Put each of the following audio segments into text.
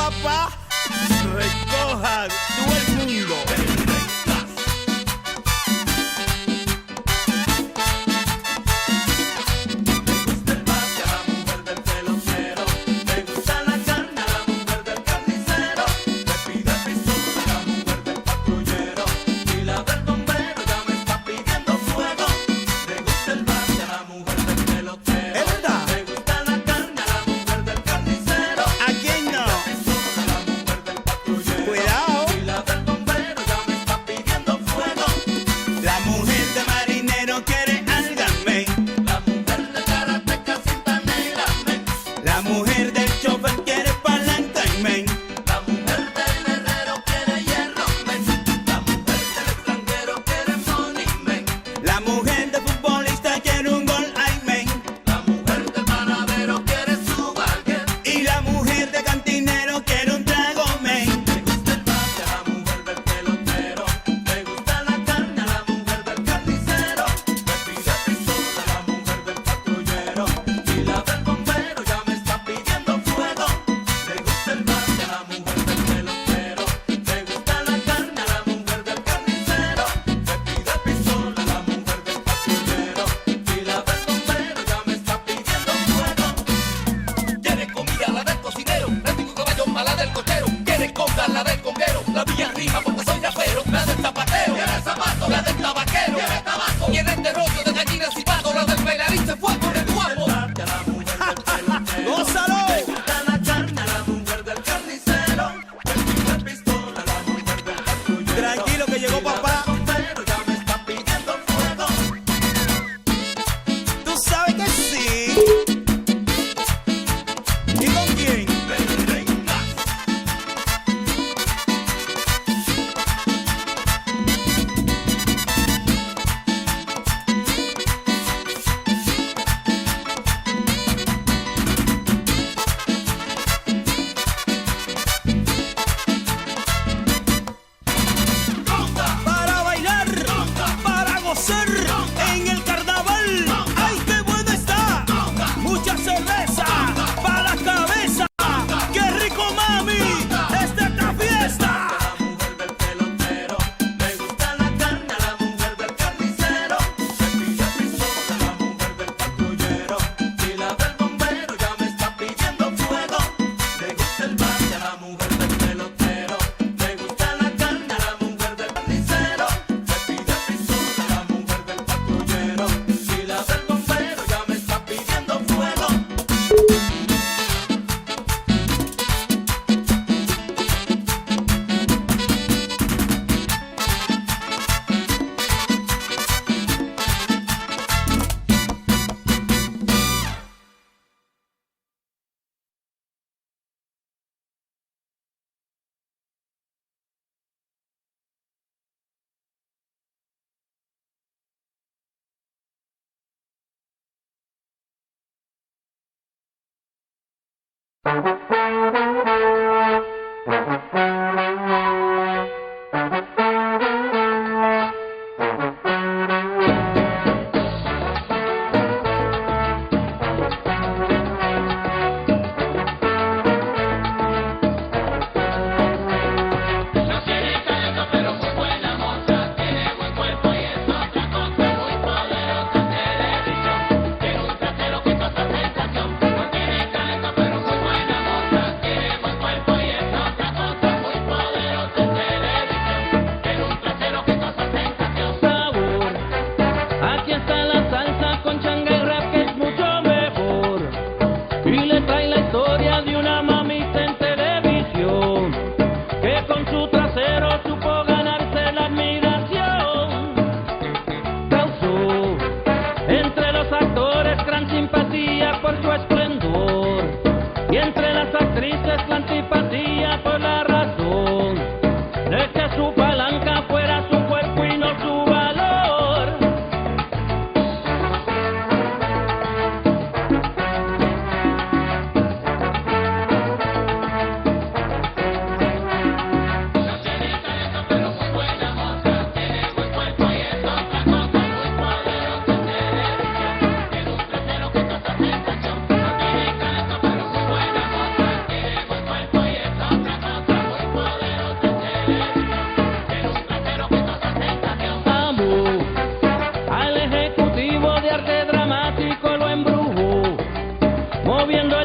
papá, recoja todo el mundo.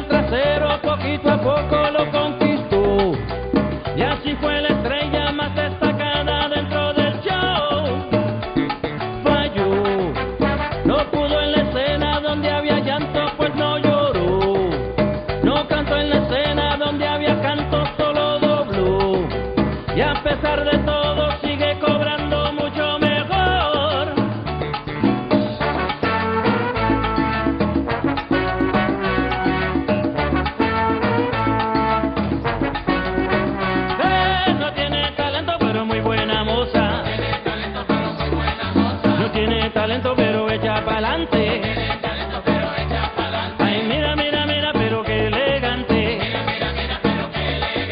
el trasero, poquito a poco lo conquistó. Y así fue la estrella más destacada dentro del show. Falló, no pudo en la escena donde había llanto, pues no lloró. No cantó en la escena donde había canto, solo dobló. Y a pesar de todo sigue cobrando mucho mejor. No tiene talento pero muy buena moza. No tiene talento pero echa pa'lante.